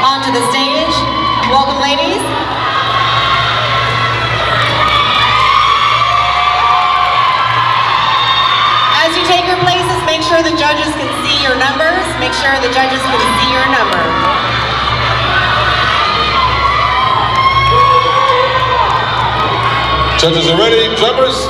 onto the stage. Welcome, ladies. As you take your places, make sure the judges can see your numbers. Make sure the judges can see your number. Judges are ready. Drummers.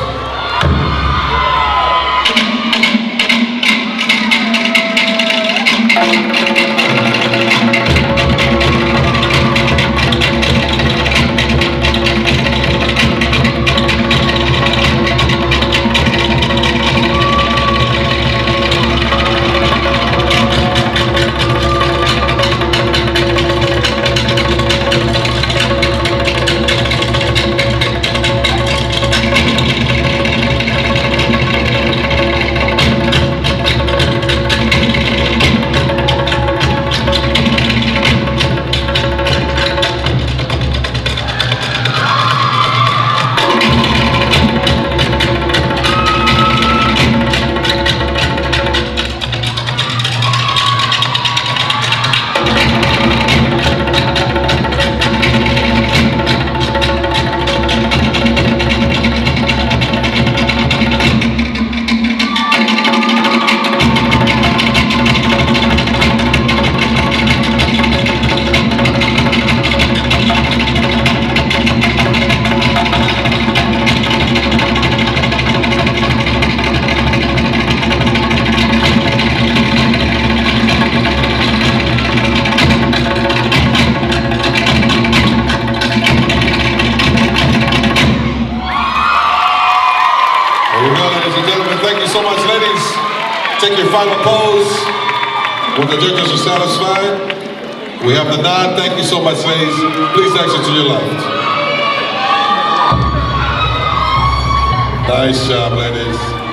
Thank you so much, ladies. Take your final pose when the judges are satisfied. We have the nod. Thank you so much, ladies. Please exit to your left. Nice job, ladies.